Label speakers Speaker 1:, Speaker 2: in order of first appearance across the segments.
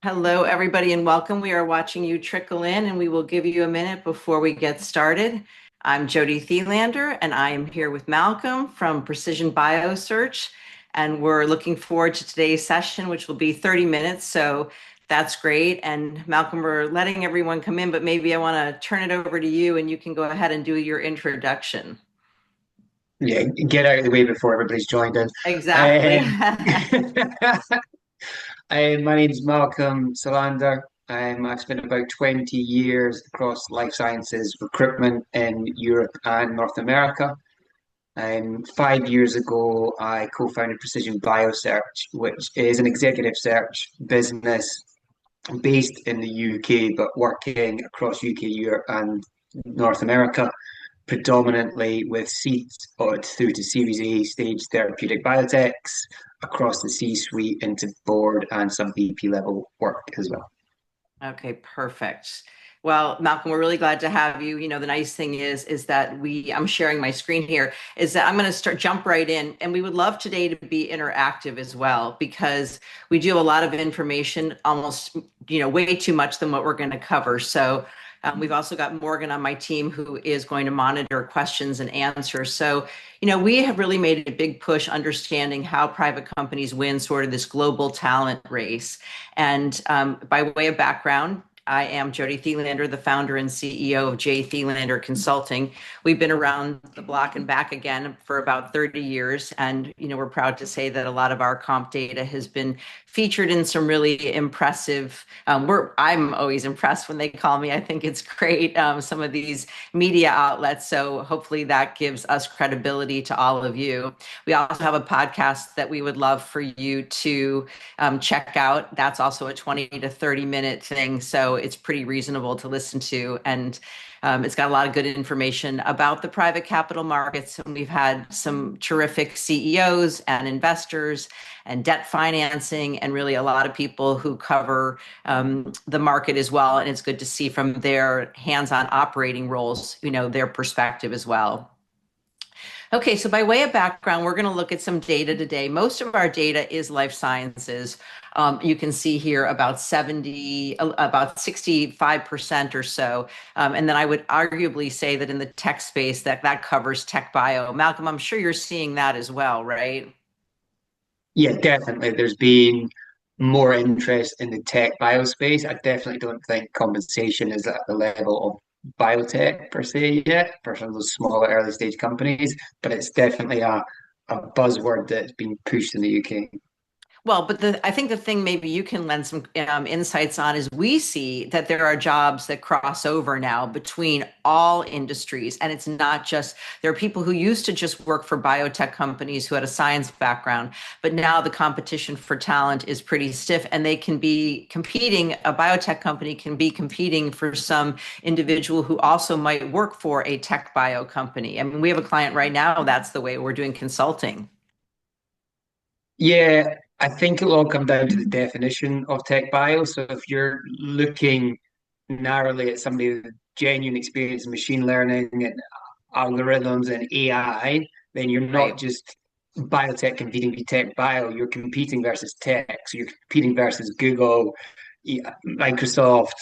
Speaker 1: Hello, everybody, and welcome. We are watching you trickle in, and we will give you a minute before we get started. I'm J.Thelander, and I am here with Malcolm from Precision BioSearch, and we're looking forward to today's session, which will be 30 minutes. So that's great. And Malcolm, we're letting everyone come in, but maybe I want to turn it over to you, and you can go ahead and do your introduction.
Speaker 2: Yeah, get out of the way before everybody's joined in.
Speaker 1: Exactly.
Speaker 2: Um, my name's Malcolm Solander. I've spent about 20 years across life sciences recruitment in Europe and North America. 5 years ago, I co-founded Precision BioSearch, which is an executive search business based in the UK, but working across UK, Europe, and North America, predominantly with seed or through to Series A stage therapeutic biotechs across the C-suite into board and some VP level work as well.
Speaker 1: Okay, perfect. Well, Malcolm, we're really glad to have you. The nice thing is that I'm sharing my screen here, is that I'm going to jump right in. And we would love today to be interactive as well, because we do have a lot of information, almost, way too much than what we're going to cover. So we've also got Morgan on my team who is going to monitor questions and answers. So, we have really made a big push understanding how private companies win sort of this global talent race. And by way of background, I am Jody Thelander, the founder and CEO of J.Thelander Consulting. We've been around the block and back again for about 30 years. And, we're proud to say that a lot of our comp data has been featured in some really impressive, I'm always impressed when they call me. I think it's great, some of these media outlets. So hopefully that gives us credibility to all of you. We also have a podcast that we would love for you to check out. That's also a 20 to 30-minute thing. So it's pretty reasonable to listen to. And it's got a lot of good information about the private capital markets. And we've had some terrific CEOs and investors and debt financing, and really a lot of people who cover the market as well. And it's good to see from their hands-on operating roles, their perspective as well. Okay, so by way of background, we're going to look at some data today. Most of our data is life sciences. You can see here about 65% or so. And then I would arguably say that in the tech space, that covers tech bio. Malcolm, I'm sure you're seeing that as well, right?
Speaker 2: Yeah, definitely. There's been more interest in the tech biospace. I definitely don't think compensation is at the level of biotech per se yet for some of those smaller early stage companies, but it's definitely a buzzword that's been pushed in the UK.
Speaker 1: Well, but I think the thing maybe you can lend some insights on is we see that there are jobs that cross over now between all industries. And it's not just, there are people who used to just work for biotech companies who had a science background, but now the competition for talent is pretty stiff, and they can be competing, a biotech company can be competing for some individual who also might work for a tech bio company. I mean, we have a client right now, that's the way we're doing consulting.
Speaker 2: Yeah, I think it'll all come down to the definition of tech bio. So if you're looking narrowly at somebody with genuine experience in machine learning and algorithms and AI, then you're not
Speaker 1: Right.
Speaker 2: just biotech competing with tech bio, you're competing versus tech. So you're competing versus Google, Microsoft.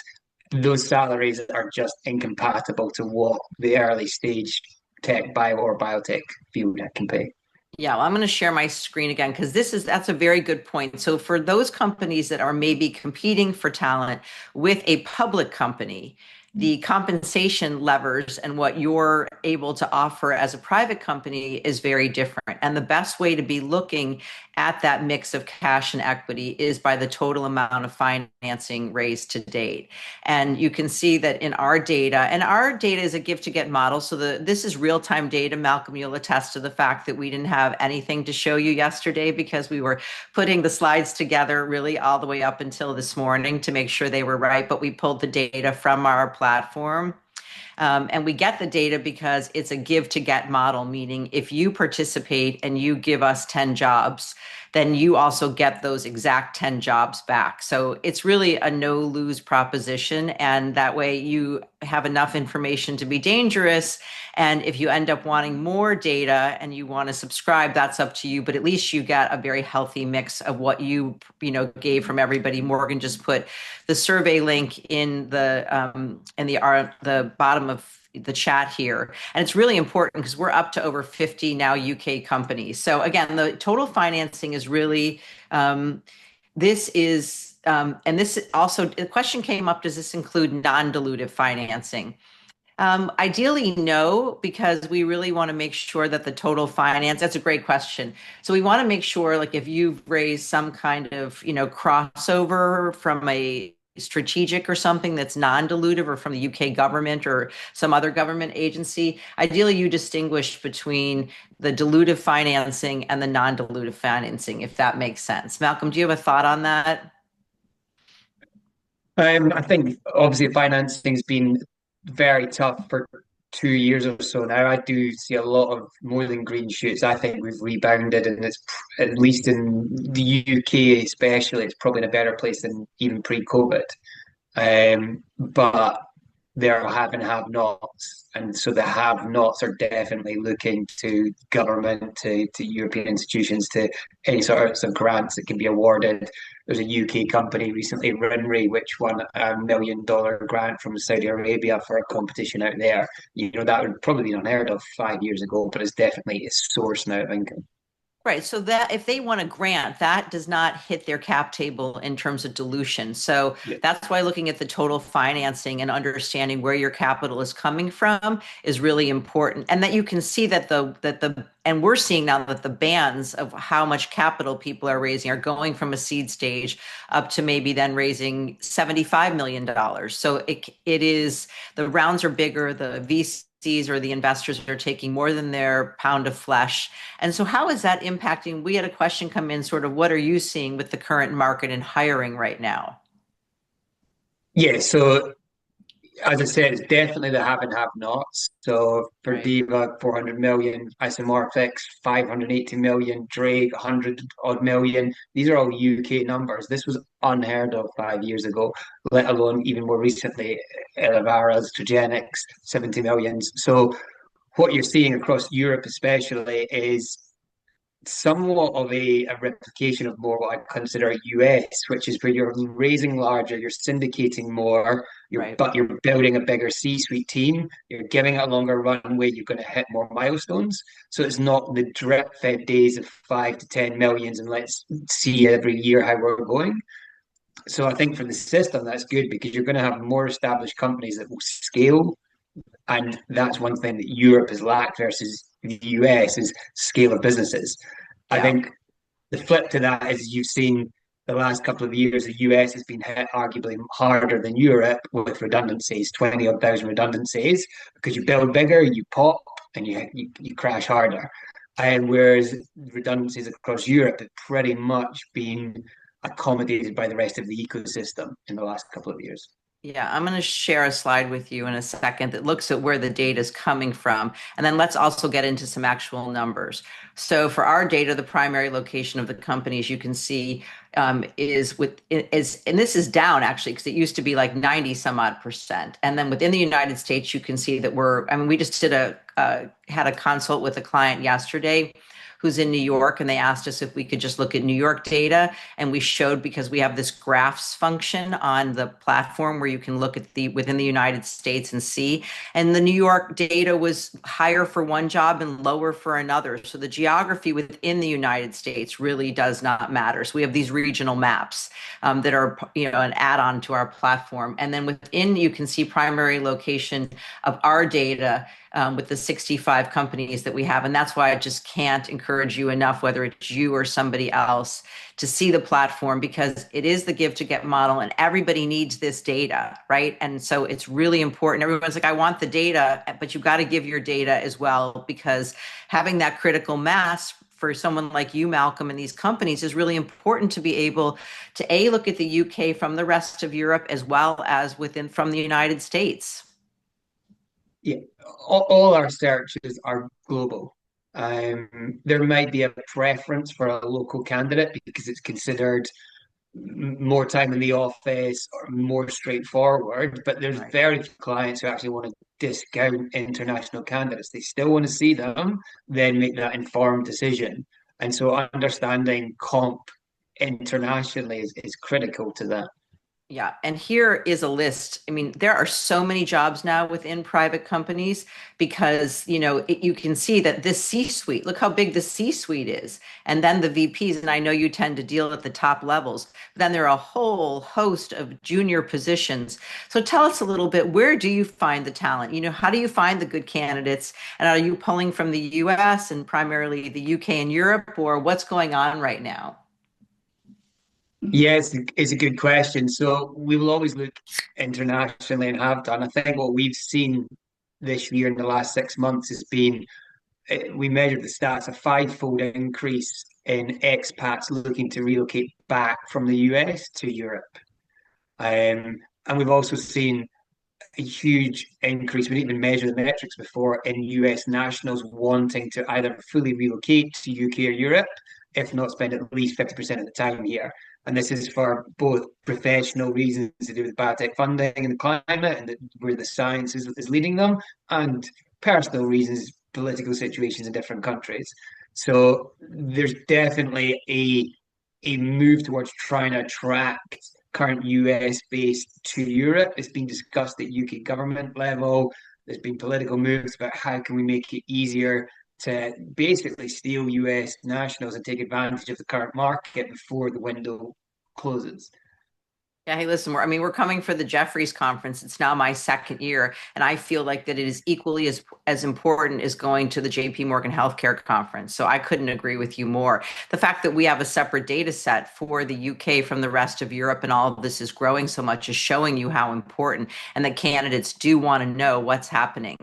Speaker 2: Those salaries are just incompatible to what the early stage tech bio or biotech field can pay.
Speaker 1: Yeah, well, I'm going to share my screen again because that's a very good point. So for those companies that are maybe competing for talent with a public company, the compensation levers and what you're able to offer as a private company is very different. And the best way to be looking at that mix of cash and equity is by the total amount of financing raised to date. And you can see that in our data, and our data is a give to get model. So this is real time data. Malcolm, you'll attest to the fact that we didn't have anything to show you yesterday because we were putting the slides together really all the way up until this morning to make sure they were right. But we pulled the data from our platform. And we get the data because it's a give to get model, meaning if you participate and you give us 10 jobs, then you also get those exact 10 jobs back. So it's really a no lose proposition. And that way you have enough information to be dangerous. And if you end up wanting more data and you want to subscribe, that's up to you. But at least you get a very healthy mix of what gave from everybody. Morgan just put the survey link in the bottom of the chat here. And it's really important because we're up to over 50 now UK companies. So again, the total financing is really this is and this also the question came up, does this include non-dilutive financing? Ideally, no, because we really want to make sure that the total finance, that's a great question. So we want to make sure, like if you've raised some kind of, crossover from a strategic or something that's non-dilutive or from the UK government or some other government agency, ideally you distinguish between the dilutive financing and the non-dilutive financing, if that makes sense. Malcolm, do you have a thought on that?
Speaker 2: I think obviously financing's been very tough for 2 years or so now. I do see a lot of more than green shoots. I think we've rebounded, and at least in the UK, especially, it's probably in a better place than even pre-COVID. But there are have and have nots. And so the have nots are definitely looking to government, to European institutions, to any sorts of grants that can be awarded. There's a UK company recently, Rinri, which won $1 million grant from Saudi Arabia for a competition out there. That would probably be unheard of 5 years ago, but it's definitely a source now of income.
Speaker 1: Right. So that if they want a grant, that does not hit their cap table in terms of dilution. So
Speaker 2: Yeah.
Speaker 1: that's why looking at the total financing and understanding where your capital is coming from is really important. And that you can see and we're seeing now that the bands of how much capital people are raising are going from a seed stage up to maybe then raising $75 million. So it is, the rounds are bigger, the VCs or the investors are taking more than their pound of flesh. And so, how is that impacting? We had a question come in sort of what are you seeing with the current market and hiring right now?
Speaker 2: Yeah, so as I said, it's definitely the have and have nots. So for
Speaker 1: Right.
Speaker 2: Diva, 400 million, Isomorphics, 580 million, Drake, 100 odd million. These are all UK numbers. This was unheard of 5 years ago, let alone even more recently, Elevara's, Trogenics, 70 millions. So what you're seeing across Europe, especially, is somewhat of a replication of more what I consider US, which is where you're raising larger, you're syndicating more,
Speaker 1: Right.
Speaker 2: you're building a bigger C-suite team, you're giving it a longer runway, you're going to hit more milestones. So it's not the drip-fed days of 5 to 10 millions and let's see every year how we're going. So I think for the system, that's good because you're going to have more established companies that will scale, and that's one thing that Europe has lacked versus the US is scale of businesses. I
Speaker 1: Yeah.
Speaker 2: think the flip to that is you've seen the last couple of years, the US has been hit arguably harder than Europe with redundancies, 20 odd thousand redundancies, because you build bigger, you pop, and you crash harder. And whereas redundancies across Europe have pretty much been accommodated by the rest of the ecosystem in the last couple of years.
Speaker 1: Yeah, I'm going to share a slide with you in a second that looks at where the data is coming from. And then let's also get into some actual numbers. So for our data, the primary location of the companies you can see and this is down actually, because it used to be like 90 some odd percent. And then within the United States, you can see that we just had a consult with a client yesterday who's in New York, and they asked us if we could just look at New York data. And we showed, because we have this graphs function on the platform where you can look at within the United States and see. And the New York data was higher for one job and lower for another. So the geography within the United States really does not matter. So we have these regional maps that are, an add-on to our platform. And then within, you can see primary location of our data with the 65 companies that we have. And that's why I just can't encourage you enough, whether it's you or somebody else, to see the platform, because it is the give to get model and everybody needs this data, right? And so it's really important. Everyone's like, I want the data, but you've got to give your data as well, because having that critical mass for someone like you, Malcolm, and these companies is really important to be able to look at the UK from the rest of Europe as well as from the United States.
Speaker 2: Yeah, all our searches are global. There might be a preference for a local candidate because it's considered more time in the office or more straightforward, but there's
Speaker 1: Right.
Speaker 2: very few clients who actually want to discount international candidates. They still want to see them, then make that informed decision. And so understanding comp internationally is critical to that.
Speaker 1: Yeah, and here is a list. I mean, there are so many jobs now within private companies because, you can see that this C-suite, look how big the C-suite is. And then the VPs, and I know you tend to deal at the top levels. But then there are a whole host of junior positions. So tell us a little bit, where do you find the talent? How do you find the good candidates? And are you pulling from the US and primarily the UK and Europe, or what's going on right now?
Speaker 2: Yes, it's a good question. So we will always look internationally and have done. I think what we've seen this year in the last 6 months has been we measured the stats, a five-fold increase in expats looking to relocate back from the US to Europe. And we've also seen a huge increase. We didn't even measure the metrics before in US nationals wanting to either fully relocate to UK or Europe, if not spend at least 50% of the time here. And this is for both professional reasons to do with biotech funding and the climate and where the science is leading them, and personal reasons, political situations in different countries. So there's definitely a move towards trying to attract current US based to Europe. It's been discussed at UK government level. There's been political moves about how can we make it easier to basically steal US nationals and take advantage of the current market before the window closes.
Speaker 1: Yeah, hey, listen, we're coming for the Jeffries conference. It's now my second year, and I feel like that it is equally as important as going to the JP Morgan Healthcare Conference. So I couldn't agree with you more. The fact that we have a separate data set for the UK from the rest of Europe and all of this is growing so much is showing you how important and that candidates do want to know what's happening.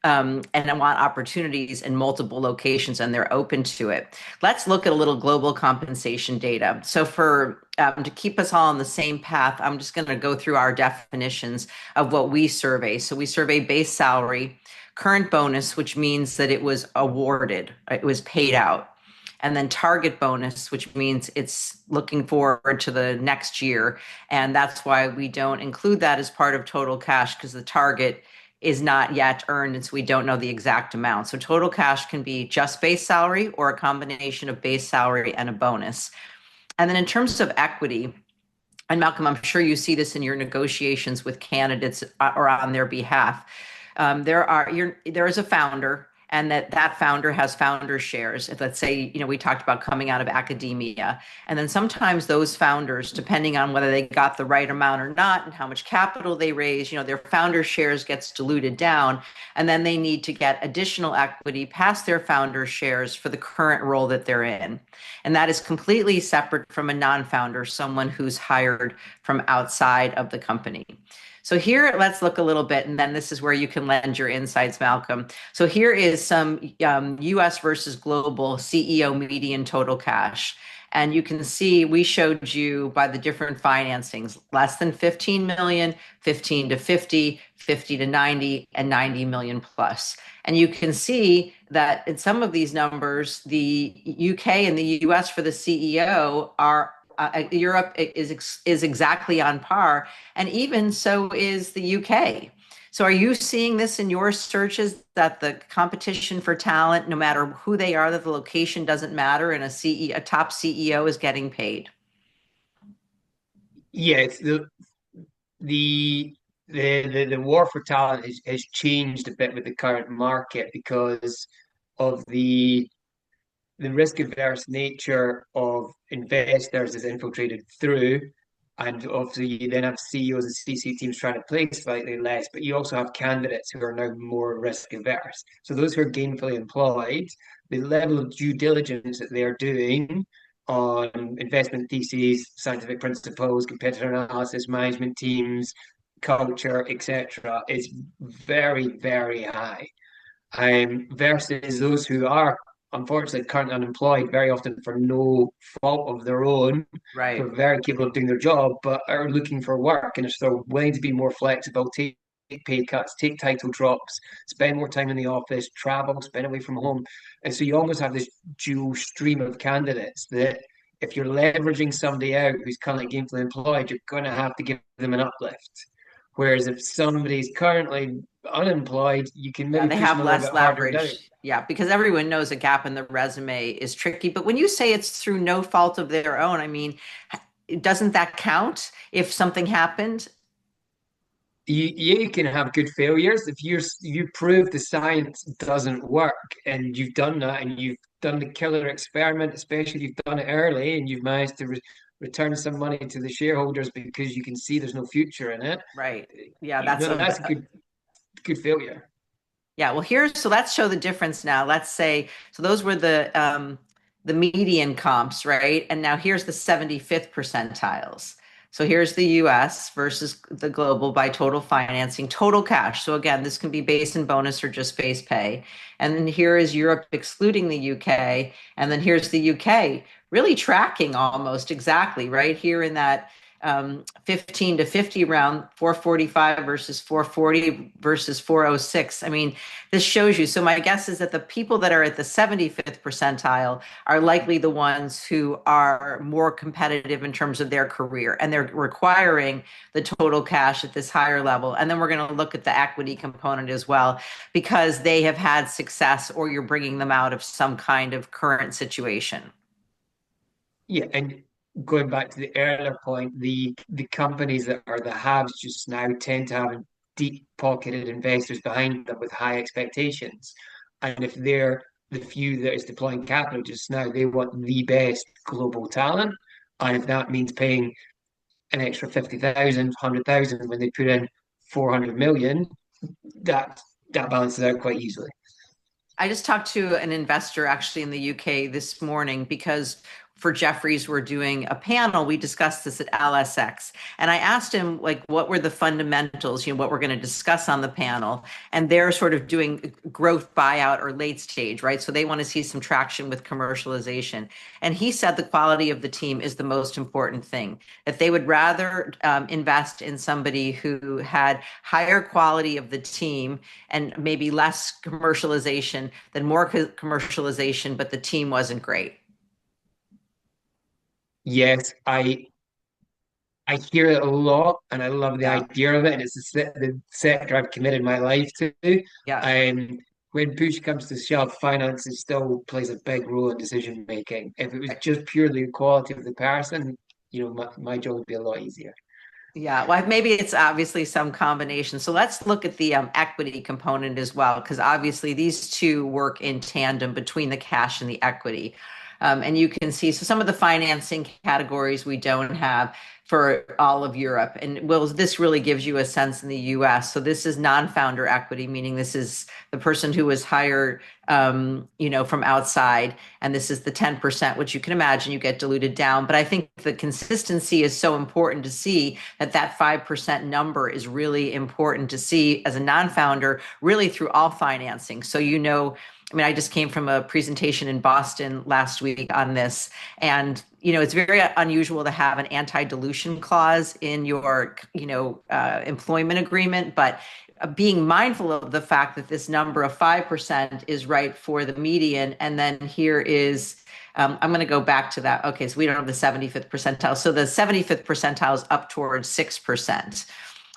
Speaker 1: And I want opportunities in multiple locations, and they're open to it. Let's look at a little global compensation data. So, for to keep us all on the same path, I'm just going to go through our definitions of what we survey. So, we survey base salary, current bonus, which means that it was awarded, it was paid out. And then target bonus, which means it's looking forward to the next year. And that's why we don't include that as part of total cash because the target is not yet earned and so we don't know the exact amount. So total cash can be just base salary or a combination of base salary and a bonus. And then in terms of equity, and Malcolm, I'm sure you see this in your negotiations with candidates or on their behalf. There is a founder, and that founder has founder shares. If let's say, we talked about coming out of academia, and then sometimes those founders, depending on whether they got the right amount or not, and how much capital they raise, their founder shares gets diluted down, and then they need to get additional equity past their founder shares for the current role that they're in. And that is completely separate from a non-founder, someone who's hired from outside of the company. So here, let's look a little bit, and then this is where you can lend your insights, Malcolm. So here is some US versus global CEO median total cash. And you can see we showed you by the different financings, less than 15 million, 15 to 50, 50 to 90, and 90 million plus. And you can see that in some of these numbers, the UK and the US for the CEO are Europe is exactly on par, and even so is the UK. So, are you seeing this in your searches that the competition for talent, no matter who they are, that the location doesn't matter, and a top CEO is getting paid?
Speaker 2: Yes, the the war for talent has changed a bit with the current market because of the risk averse nature of investors is infiltrated through. And obviously, you then have CEOs and CC teams trying to play slightly less, but you also have candidates who are now more risk averse. So, those who are gainfully employed, the level of due diligence that they are doing on investment theses, scientific principles, competitor analysis, management teams, culture, etc., is very, very high. Versus those who are unfortunately currently unemployed, very often for no fault of their own, who
Speaker 1: Right.
Speaker 2: are very capable of doing their job, but are looking for work and are still willing to be more flexible, take take pay cuts, take title drops, spend more time in the office, travel, spend away from home. And so you almost have this dual stream of candidates that if you're leveraging somebody out who's currently gainfully employed, you're going to have to give them an uplift. Whereas if somebody's currently unemployed, you can
Speaker 1: Yeah,
Speaker 2: maybe
Speaker 1: they
Speaker 2: push them
Speaker 1: have
Speaker 2: a little bit
Speaker 1: less
Speaker 2: harder down.
Speaker 1: leverage. Yeah, because everyone knows a gap in the resume is tricky. But when you say it's through no fault of their own, I mean, doesn't that count if something happened?
Speaker 2: You can have good failures if you prove the science doesn't work and you've done that and you've done the killer experiment, especially if you've done it early and you've managed to return some money to the shareholders because you can see there's no future in it.
Speaker 1: Right. Yeah,
Speaker 2: You
Speaker 1: that's
Speaker 2: know, that's a good failure.
Speaker 1: yeah, well, so let's show the difference now. Let's say, so those were the median comps, right? And now here's the 75th percentiles. So here's the US versus the global by total financing, total cash. So again, this can be base and bonus or just base pay. And then here is Europe excluding the UK. And then here's the UK really tracking almost exactly right here in that 15 to 50 round, 445 versus 440 versus 406. I mean, this shows you. So my guess is that the people that are at the 75th percentile are likely the ones who are more competitive in terms of their career, and they're requiring the total cash at this higher level. And then we're going to look at the equity component as well, because they have had success or you're bringing them out of some kind of current situation.
Speaker 2: Yeah, and going back to the earlier point, the companies that are the haves just now tend to have deep-pocketed investors behind them with high expectations. And if they're the few that is deploying capital just now, they want the best global talent. And if that means paying an extra 50,000, 100,000 when they put in 400 million, that that balances out quite easily.
Speaker 1: I just talked to an investor actually in the UK this morning because for Jeffries, we're doing a panel. We discussed this at LSX. And I asked him, like, what were the fundamentals, what we're going to discuss on the panel. And they're sort of doing growth buyout or late stage, right? So they want to see some traction with commercialization. And he said the quality of the team is the most important thing, that they would rather invest in somebody who had higher quality of the team and maybe less commercialization than more commercialization, but the team wasn't great.
Speaker 2: Yes, I hear it a lot, and I love the
Speaker 1: Yeah.
Speaker 2: idea of it. And it's the sector I've committed my life to.
Speaker 1: Yeah.
Speaker 2: Um, when push comes to shove, finances still plays a big role in decision making. If it was just purely the quality of the person, my job would be a lot easier.
Speaker 1: Yeah, well, maybe it's obviously some combination. So let's look at the equity component as well, because obviously these two work in tandem between the cash and the equity. And you can see, so some of the financing categories we don't have for all of Europe. And Will, this really gives you a sense in the US. So this is non-founder equity, meaning this is the person who was hired, from outside. And this is the 10%, which you can imagine you get diluted down. But I think the consistency is so important to see that 5% number is really important to see as a non-founder, really through all financing. So, I mean, I just came from a presentation in Boston last week on this, and it's very unusual to have an anti-dilution clause in your, employment agreement, but being mindful of the fact that this number of 5% is right for the median, and then here is. I'm going to go back to that. Okay, so we don't have the 75th percentile. So the 75th percentile is up towards 6%.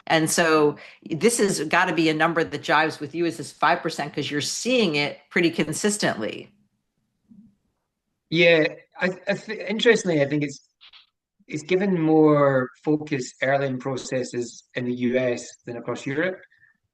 Speaker 1: And so this has got to be a number that jives with you as this 5% because you're seeing it pretty consistently.
Speaker 2: Yeah, interestingly, I think it's given more focus early in processes in the US than across Europe.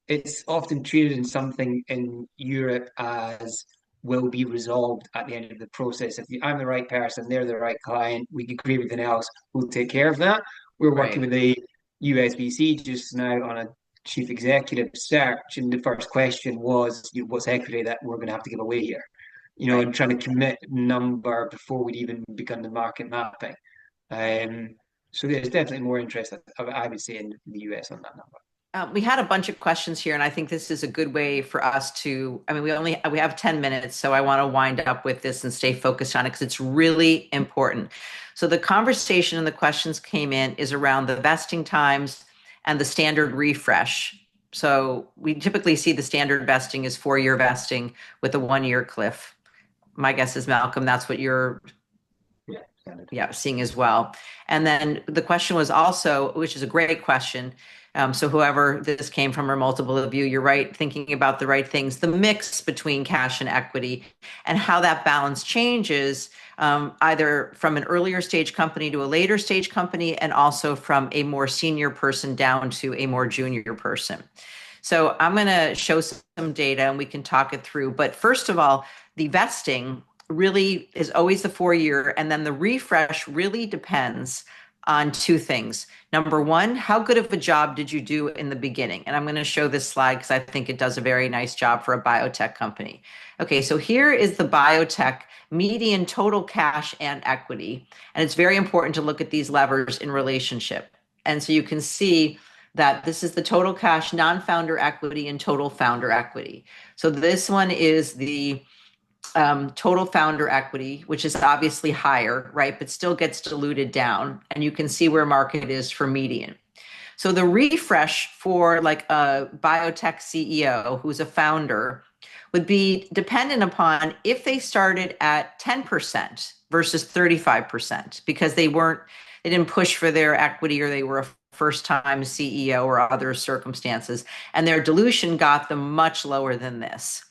Speaker 2: It's often treated in something in Europe as will be resolved at the end of the process. If I'm the right person, they're the right client, we agree with everything else, we'll take care of that. We're working
Speaker 1: Right.
Speaker 2: with the USBC just now on a chief executive search, and the first question was, what's equity that we're going to have to give away here?
Speaker 1: Right.
Speaker 2: And trying to commit number before we'd even begun the market mapping. Um, so there's definitely more interest, I would say, in the US on that number.
Speaker 1: We had a bunch of questions here, and I think this is a good way for us to. I mean, we have 10 minutes, so I want to wind up with this and stay focused on it because it's really important. So the conversation and the questions came in is around the vesting times and the standard refresh. So we typically see the standard vesting is 4-year vesting with a 1-year cliff. My guess is, Malcolm, that's what you're,
Speaker 2: Yeah, standard.
Speaker 1: yeah, seeing as well. And then the question was also, which is a great question. So whoever this came from or multiple of you, you're right, thinking about the right things, the mix between cash and equity and how that balance changes, either from an earlier stage company to a later stage company, and also from a more senior person down to a more junior person. So I'm going to show some data and we can talk it through. But first of all, the vesting really is always the 4-year. And then the refresh really depends on two things. Number one, how good of a job did you do in the beginning? And I'm going to show this slide because I think it does a very nice job for a biotech company. Okay, so here is the biotech median total cash and equity. And it's very important to look at these levers in relationship. And so you can see that this is the total cash, non-founder equity, and total founder equity. So this one is the total founder equity, which is obviously higher, right? But still gets diluted down. And you can see where market is for median. So the refresh for like a biotech CEO who's a founder would be dependent upon if they started at 10% versus 35% because they didn't push for their equity or they were a first time CEO or other circumstances, and their dilution got them much lower than this.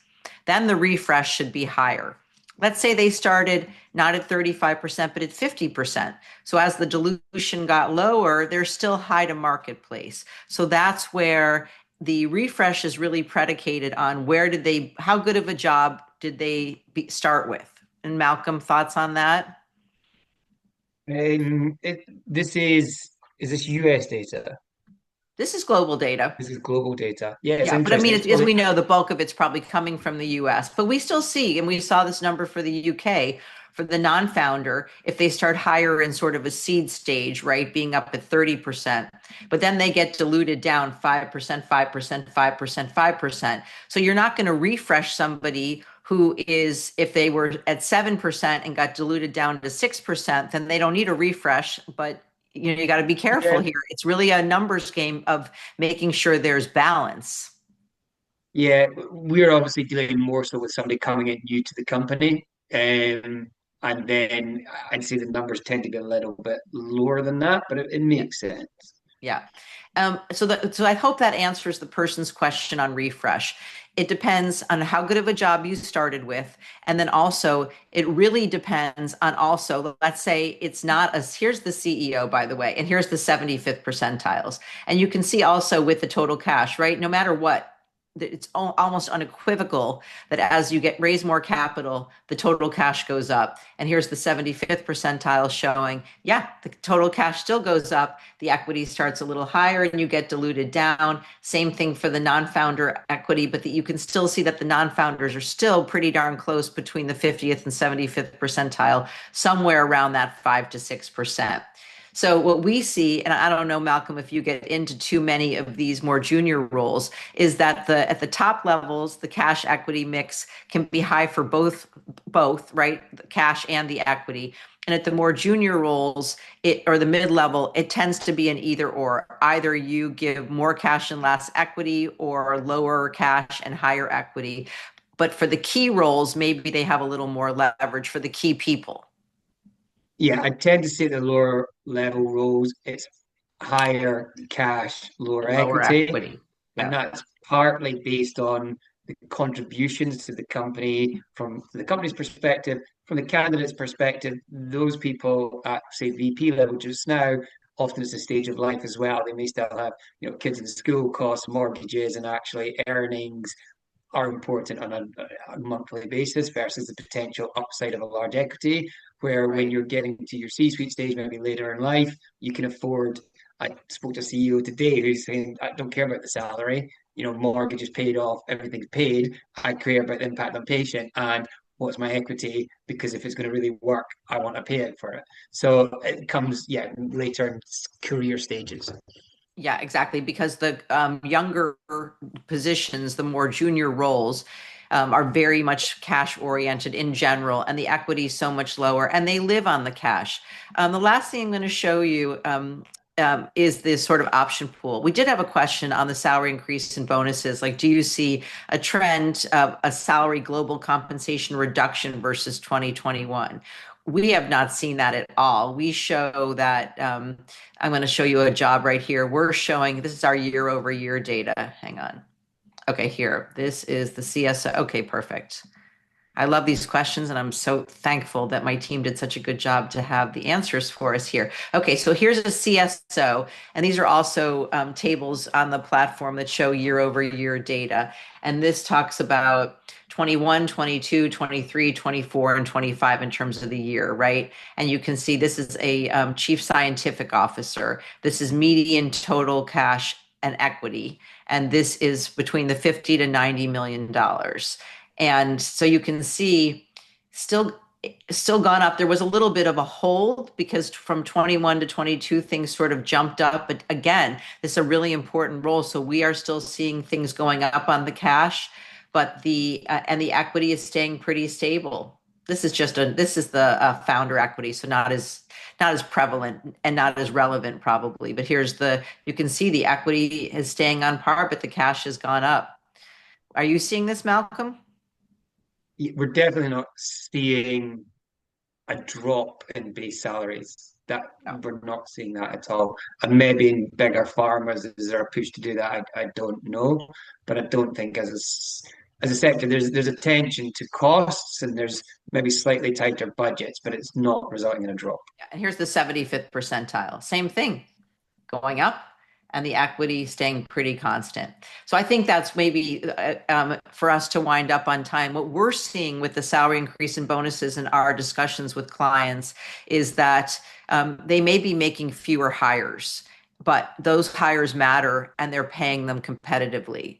Speaker 1: Then the refresh should be higher. Let's say they started not at 35%, but at 50%. So as the dilution got lower, they're still high to marketplace. So that's where the refresh is really predicated on how good of a job did they start with? And Malcolm, thoughts on that?
Speaker 2: Is this US data?
Speaker 1: This is global data.
Speaker 2: This is global data. Yeah, it's
Speaker 1: Yeah, but I mean,
Speaker 2: interesting.
Speaker 1: as we know, the bulk of it's probably coming from the US. But we still see, and we saw this number for the UK, for the non-founder, if they start higher in sort of a seed stage, right, being up at 30%, but then they get diluted down 5%, 5%, 5%, 5%. So you're not going to refresh somebody who is, if they were at 7% and got diluted down to 6%, then they don't need a refresh. But you got to be careful
Speaker 2: Yeah,
Speaker 1: here. It's really a numbers game of making sure there's balance.
Speaker 2: yeah, we're obviously dealing more so with somebody coming in new to the company. And then I'd say the numbers tend to be a little bit lower than that, but it
Speaker 1: Yeah.
Speaker 2: makes sense.
Speaker 1: Yeah. So I hope that answers the person's question on refresh. It depends on how good of a job you started with. And then also, it really depends on also, let's say it's not as, here's the CEO, by the way, and here's the 75th percentiles. And you can see also with the total cash, right? No matter what, it's almost unequivocal that as you raise more capital, the total cash goes up. And here's the 75th percentile showing, yeah, the total cash still goes up. The equity starts a little higher and you get diluted down. Same thing for the non-founder equity, but you can still see that the non-founders are still pretty darn close between the 50th and 75th percentile, somewhere around that 5 to 6%. So what we see, and I don't know, Malcolm, if you get into too many of these more junior roles, is that at the top levels, the cash equity mix can be high for both, right? The cash and the equity. And at the more junior roles, or the mid level, it tends to be an either or. Either you give more cash and less equity, or lower cash and higher equity. But for the key roles, maybe they have a little more leverage for the key people
Speaker 2: Yeah, I tend to say the lower level roles, it's higher cash, lower
Speaker 1: and lower
Speaker 2: equity.
Speaker 1: equity.
Speaker 2: And
Speaker 1: Yeah,
Speaker 2: that's partly based on the contributions to the company from the company's perspective, from the candidate's perspective. Those people at, say, VP level just now, often it's a stage of life as well. They may still have, kids in school, costs, mortgages, and actually earnings are important on a monthly basis versus the potential upside of a large equity, where when
Speaker 1: right.
Speaker 2: you're getting to your C-suite stage, maybe later in life, you can afford. I spoke to a CEO today who's saying, I don't care about the salary, mortgage is paid off, everything's paid. I care about the impact on patient and what's my equity, because if it's going to really work, I want to pay it for it. So it comes, yeah, later in career stages.
Speaker 1: Yeah, exactly. Because the younger positions, the more junior roles, are very much cash oriented in general, and the equity is so much lower, and they live on the cash. The last thing I'm going to show you, is this sort of option pool. We did have a question on the salary increase and bonuses. Like, do you see a trend of a salary global compensation reduction versus 2021? We have not seen that at all. We show that I'm going to show you a job right here. We're showing this is our year over year data. Hang on. Okay, here. This is the CSO. Okay, perfect. I love these questions, and I'm so thankful that my team did such a good job to have the answers for us here. Okay, so here's a CSO, and these are also tables on the platform that show year over year data. And this talks about 21, 22, 23, 24, and 25 in terms of the year, right? And you can see this is a chief scientific officer. This is median total cash and equity. And this is between the 50 to $90 million. And so you can see still still gone up. There was a little bit of a hold because from 21 to 22 things sort of jumped up. But again, this is a really important role. So we are still seeing things going up on the cash, but the and the equity is staying pretty stable. This is the founder equity, so not as prevalent and not as relevant probably. But here's the you can see the equity is staying on par, but the cash has gone up. Are you seeing this, Malcolm?
Speaker 2: We're definitely not seeing a drop in base salaries. That
Speaker 1: No.
Speaker 2: we're not seeing that at all. And maybe in bigger farmers, is there a push to do that? I don't know, but I don't think as a sector, there's attention to costs and there's maybe slightly tighter budgets, but it's not resulting in a drop.
Speaker 1: And here's the 75th percentile. Same thing, going up and the equity staying pretty constant. So I think that's maybe for us to wind up on time. What we're seeing with the salary increase and bonuses in our discussions with clients is that they may be making fewer hires, but those hires matter and they're paying them competitively.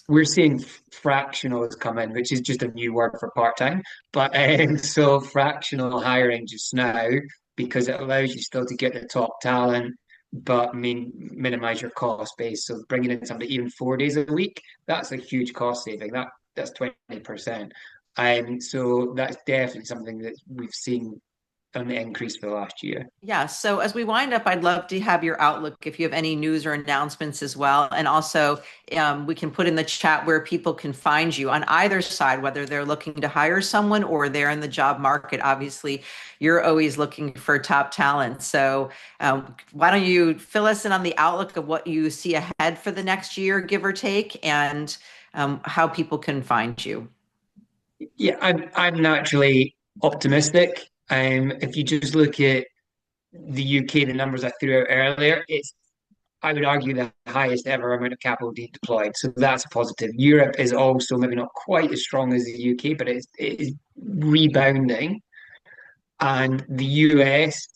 Speaker 2: We're seeing fractional has come in, which is just a new word for part-time. But so fractional hiring just now because it allows you still to get the top talent, but minimize your cost base. So bringing in somebody even 4 days a week, that's a huge cost saving. That's 20%. So that's definitely something that we've seen an increase for the last year.
Speaker 1: Yeah. So as we wind up, I'd love to have your outlook if you have any news or announcements as well. And also, we can put in the chat where people can find you on either side, whether they're looking to hire someone or they're in the job market. Obviously, you're always looking for top talent. So why don't you fill us in on the outlook of what you see ahead for the next year, give or take, and how people can find you?
Speaker 2: Yeah, I'm naturally optimistic. If you just look at the UK, the numbers I threw out earlier, it's I would argue the highest ever amount of capital being deployed. So that's a positive. Europe is also maybe not quite as strong as the UK, but it is rebounding. And the US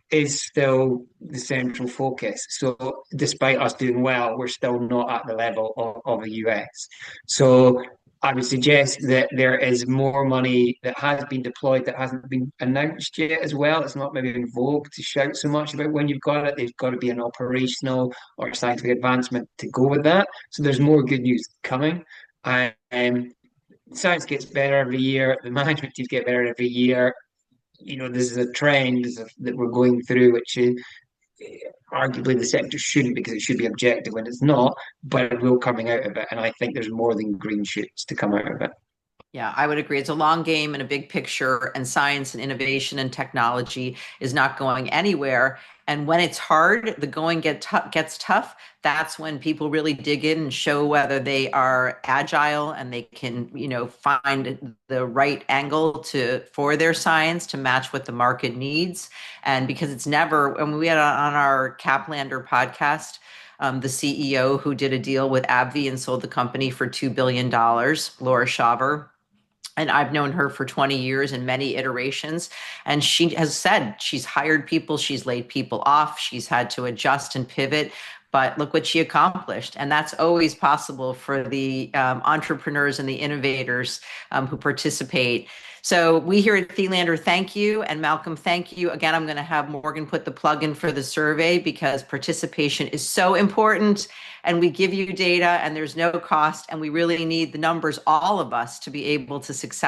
Speaker 2: is still the central focus. So despite us doing well, we're still not at the level of the US. So I would suggest that there is more money that has been deployed that hasn't been announced yet as well. It's not maybe in vogue to shout so much about when you've got it. There's got to be an operational or scientific advancement to go with that. So there's more good news coming. Um, Science gets better every year. The management teams get better every year. This is a trend that we're going through, which is arguably the sector shouldn't because it should be objective when it's not, but it will coming out of it. And I think there's more than green shoots to come out of it.
Speaker 1: Yeah, I would agree. It's a long game and a big picture, and science and innovation and technology is not going anywhere. And when it's hard, the going gets tough. That's when people really dig in and show whether they are agile and they can, find the right angle for their science to match what the market needs. And because it's never, when we had on our Caplander podcast, the CEO who did a deal with AbbVie and sold the company for $2 billion, Laura Shaver, and I've known her for 20 years in many iterations. And she has said she's hired people, she's laid people off, she's had to adjust and pivot. But look what she accomplished. And that's always possible for the entrepreneurs and the innovators who participate. So we here at Thelander, thank you. And Malcolm, thank you. Again, I'm going to have Morgan put the plug in for the survey because participation is so important. And we give you data and there's no cost. And we really need the numbers, all of us, to be able to successfully